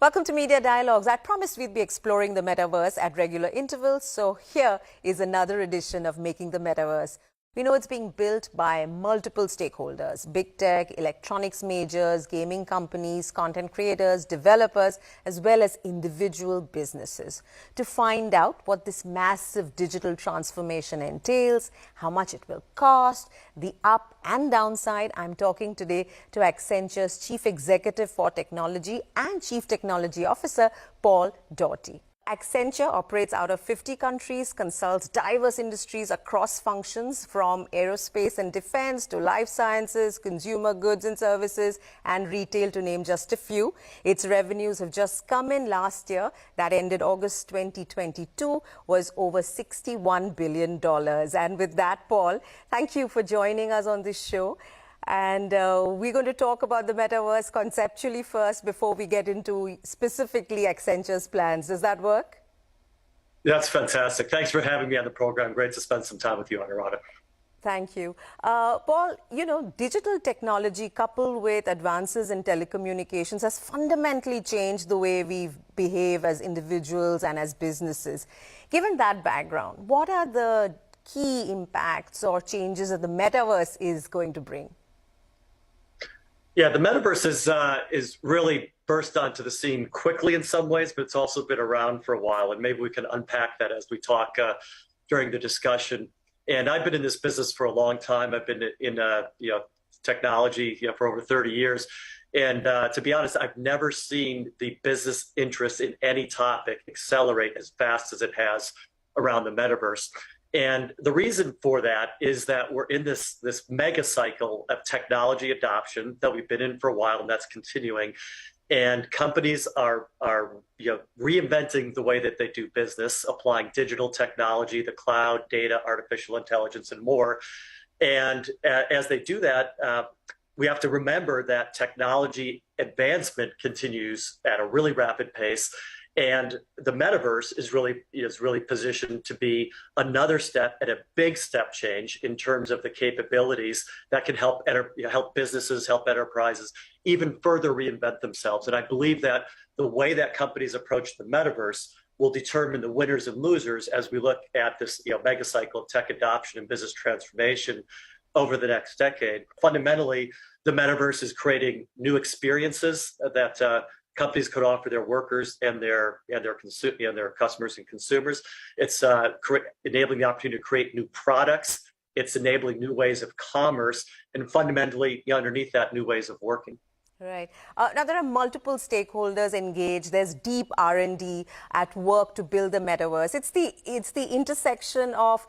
Welcome to Media Dialogues. I promised we'd be exploring the metaverse at regular intervals, so here is another edition of Making the Metaverse. We know it's being built by multiple stakeholders: big tech, electronics majors, gaming companies, content creators, developers, as well as individual businesses. To find out what this massive digital transformation entails, how much it will cost, the up and downside, I'm talking today to Accenture's Chief Executive for Technology and Chief Technology Officer, Paul Daugherty. Accenture operates out of 50 countries, consults diverse industries across functions from aerospace and defense to life sciences, consumer goods and services, and retail, to name just a few. Its revenues have just come in last year, that ended August 2022, was over $61 billion. And with that, Paul, thank you for joining us on this show. And we're going to talk about the metaverse conceptually first before we get into specifically Accenture's plans. Does that work? That's fantastic. Thanks for having me on the program. Great to spend some time with you, Anuradha. Thank you. Paul, you know, digital technology coupled with advances in telecommunications has fundamentally changed the way we behave as individuals and as businesses. Given that background, what are the key impacts or changes that the metaverse is going to bring? Yeah, the metaverse is really burst onto the scene quickly in some ways, but it's also been around for a while, and maybe we can unpack that as we talk during the discussion. And I've been in this business for a long time. I've been in technology for over 30 years, and to be honest, I've never seen the business interest in any topic accelerate as fast as it has around the metaverse. And the reason for that is that we're in this mega cycle of technology adoption that we've been in for a while, and that's continuing. And companies are reinventing the way that they do business, applying digital technology, the cloud, data, artificial intelligence, and more. And as they do that, we have to remember that technology advancement continues at a really rapid pace. And the metaverse is really positioned to be another step and a big step change in terms of the capabilities that can help businesses, help enterprises even further reinvent themselves. And I believe that the way that companies approach the metaverse will determine the winners and losers as we look at this mega cycle of tech adoption and business transformation over the next decade. Fundamentally, the metaverse is creating new experiences that companies could offer their workers and their customers and consumers. It's enabling the opportunity to create new products. It's enabling new ways of commerce, and fundamentally, underneath that, new ways of working. Right. Now, there are multiple stakeholders engaged. There's deep R&D at work to build the metaverse. It's the intersection of,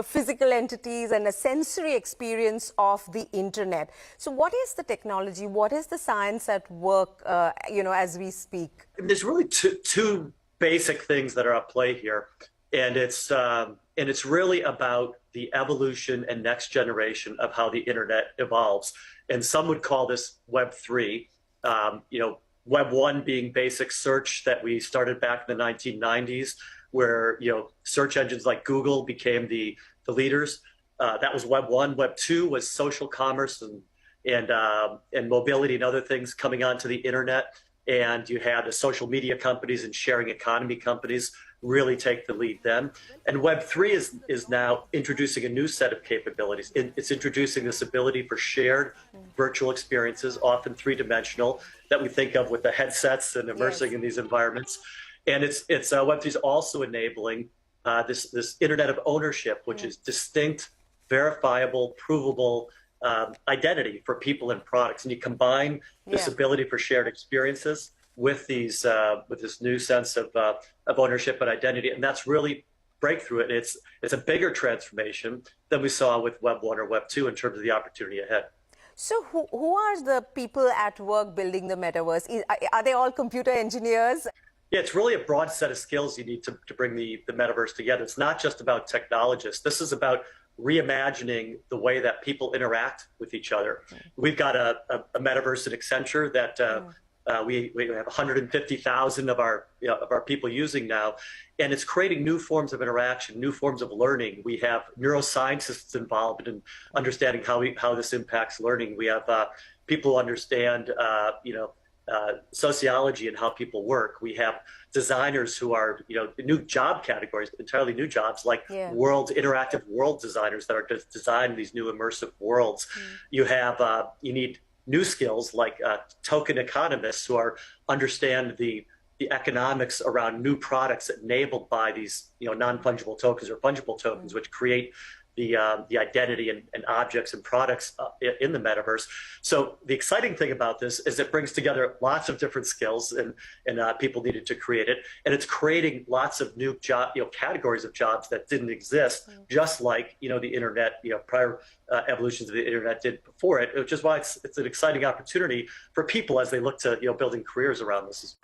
physical entities and a sensory experience of the internet. So what is the technology? What is the science at work, as we speak? There's really two basic things that are at play here. And it's really about the evolution and next generation of how the internet evolves. And some would call this Web 3. Web 1 being basic search that we started back in the 1990s, where search engines like Google became the leaders. That was Web 1. Web 2 was social commerce and mobility and other things coming onto the internet. And you had the social media companies and sharing economy companies really take the lead then. And Web 3 is now introducing a new set of capabilities. It's introducing this ability for shared virtual experiences, often three-dimensional, that we think of with the headsets and immersing in these environments. And Web 3 is also enabling this internet of ownership, which is distinct, verifiable, provable identity for people and products. And you combine this ability for shared experiences with this new sense of ownership and identity, and that's really breakthrough. And it's a bigger transformation than we saw with Web 1 or Web 2 in terms of the opportunity ahead. So who are the people at work building the metaverse? Are they all computer engineers? Yeah, it's really a broad set of skills you need to bring the metaverse together. It's not just about technologists. This is about reimagining the way that people interact with each other. We've got a metaverse at Accenture that we have 150,000 of our people using now, and it's creating new forms of interaction, new forms of learning. We have neuroscientists involved in understanding how this impacts learning. We have people who understand sociology and how people work. We have designers who are, new job categories, entirely new jobs, like interactive world designers that are just designing these new immersive worlds. You have, you need new skills like token economists who understand the economics around new products enabled by these, non-fungible tokens or fungible tokens, which create the identity and objects and products in the metaverse. So the exciting thing about this is it brings together lots of different skills, and people needed to create it, and it's creating lots of new categories of jobs that didn't exist, just like the internet, prior evolutions of the internet did before it, which is why it's an exciting opportunity for people as they look to building careers around this.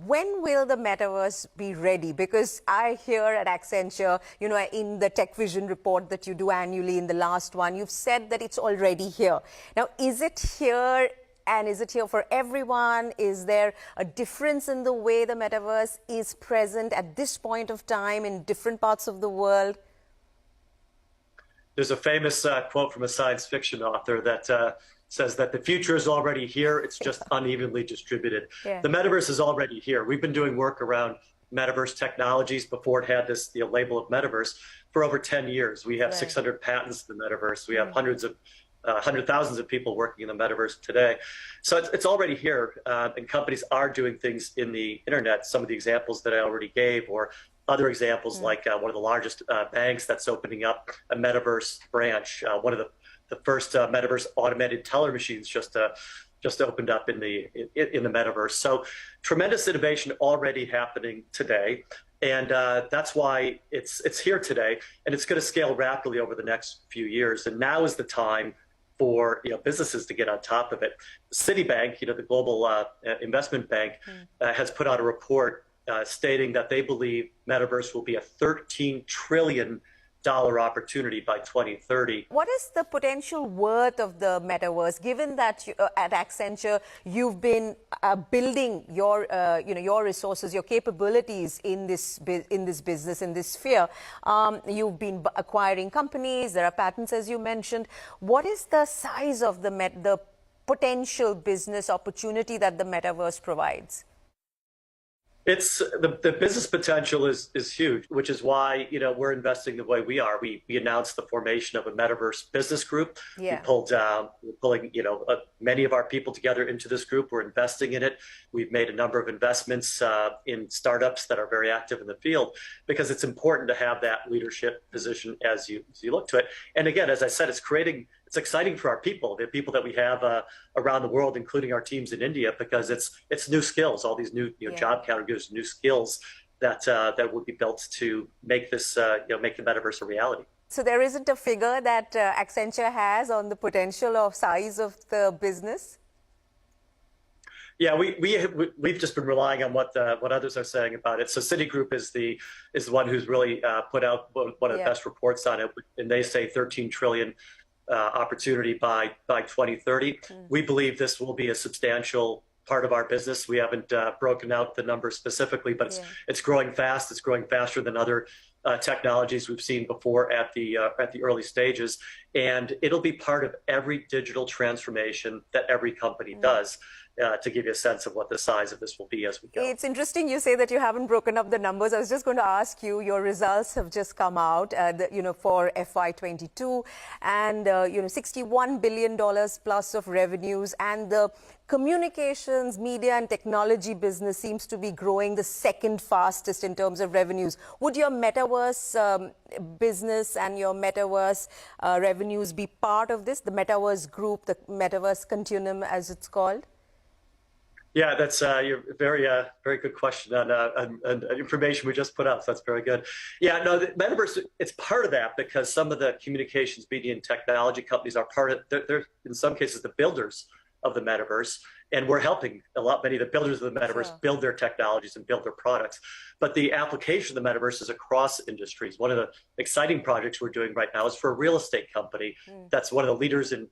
When will the metaverse be ready? Because I hear at Accenture, in the Tech Vision report that you do annually, in the last one, you've said that it's already here. Now, is it here, and is it here for everyone? Is there a difference in the way the metaverse is present at this point of time in different parts of the world? There's a famous quote from a science fiction author that says that the future is already here, it's just unevenly distributed. The metaverse is already here. We've been doing work around metaverse technologies before it had this label of metaverse for over 10 years. We have 600 patents in the metaverse. We have hundreds of thousands of people working in the metaverse today. So it's already here, and companies are doing things in the internet. Some of the examples that I already gave, or other examples like one of the largest banks that's opening up a metaverse branch. One of the first metaverse automated teller machines just opened up in the metaverse. So tremendous innovation already happening today, and that's why it's here today, and it's going to scale rapidly over the next few years. And now is the time for businesses to get on top of it. Citibank, the global investment bank, has put out a report stating that they believe metaverse will be a $13 trillion opportunity by 2030. What is the potential worth of the metaverse, given that at Accenture you've been building your your resources, your capabilities in this business, in this sphere? You've been acquiring companies, there are patents, as you mentioned. What is the size of the potential business opportunity that the metaverse provides? It's the business potential is huge, which is why we're investing the way we are. We announced the formation of a Metaverse business group. We're pulling many of our people together into this group. We're investing in it. We've made a number of investments in startups that are very active in the field, because it's important to have that leadership position as you look to it. And again, as I said, it's exciting for our people, the people that we have around the world, including our teams in India, because it's new skills, all these new job categories, new skills that would be built to make this make the metaverse a reality. So there isn't a figure that Accenture has on the potential of size of the business? Yeah, we've just been relying on what others are saying about it. So Citigroup is the one who's really put out one of the best reports on it, and they say 13 trillion. Opportunity by 2030. We believe this will be a substantial part of our business. We haven't broken out the numbers specifically, but it's growing fast. It's growing faster than other technologies we've seen before at the early stages, and it'll be part of every digital transformation that every company does. To give you a sense of what the size of this will be as we go. It's interesting you say that you haven't broken up the numbers. I was just going to ask you, your results have just come out, for FY22, and $61 billion plus of revenues, and the communications, media and technology business seems to be growing the second fastest in terms of revenues. Would your metaverse business and your metaverse revenues be part of this, the metaverse group, the Metaverse Continuum as it's called? Yeah, that's you're very good question on information we just put out. So that's very good. Yeah, no, the metaverse, it's part of that, because some of the communications, media, and technology companies are part of. They're in some cases the builders of the metaverse, and we're helping many of the builders of the metaverse build their technologies and build their products. But the application of the metaverse is across industries. One of the exciting projects we're doing right now is for a real estate company that's one of the leaders in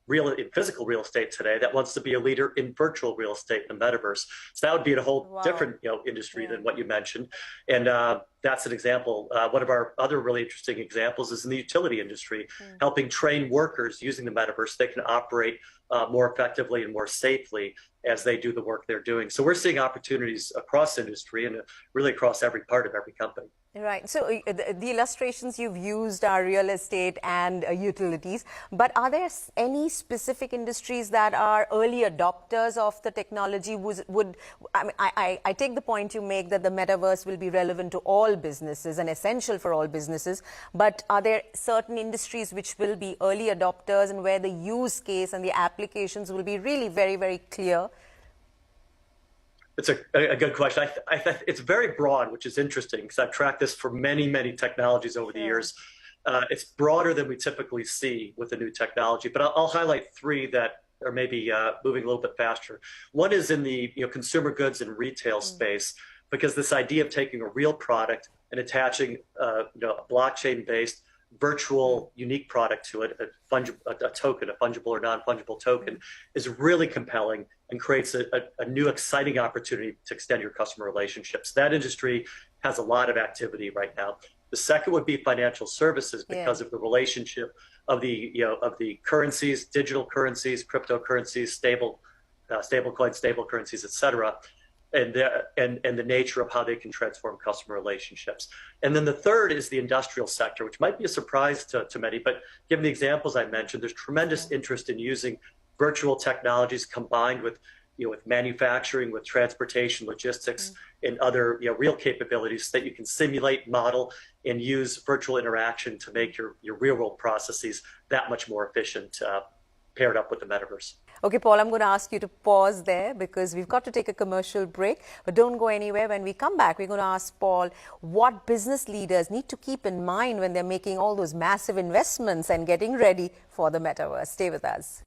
in physical real estate today that wants to be a leader in virtual real estate in the metaverse. So that would be a whole different industry than what you mentioned. And that's an example. One of our other really interesting examples is in the utility industry, helping train workers using the metaverse so they can operate more effectively and more safely as they do the work they're doing. So we're seeing opportunities across industry and really across every part of every company. Right. So the illustrations you've used are real estate and utilities, but are there any specific industries that are early adopters of the technology? I take the point you make that the metaverse will be relevant to all businesses and essential for all businesses, but are there certain industries which will be early adopters and where the use case and the applications will be really very, very clear? It's a good question. It's very broad, which is interesting because I've tracked this for many, many technologies over the years. It's broader than we typically see with the new technology, but I'll highlight three that are maybe moving a little bit faster. One is in the consumer goods and retail space, because this idea of taking a real product and attaching a blockchain-based virtual unique product to it, a token, a fungible or non-fungible token, is really compelling and creates a new exciting opportunity to extend your customer relationships. That industry has a lot of activity right now. The second would be financial services because of the relationship of the currencies, digital currencies, cryptocurrencies, stable coins, stable currencies, et cetera. And the nature of how they can transform customer relationships. And then the third is the industrial sector, which might be a surprise to many, but given the examples I mentioned, there's tremendous interest in using virtual technologies combined with manufacturing, with transportation, logistics, and other real capabilities so that you can simulate, model, and use virtual interaction to make your real world processes that much more efficient, paired up with the metaverse. Okay, Paul, I'm going to ask you to pause there because we've got to take a commercial break, but don't go anywhere. When we come back, we're going to ask Paul what business leaders need to keep in mind when they're making all those massive investments and getting ready for the metaverse. Stay with us.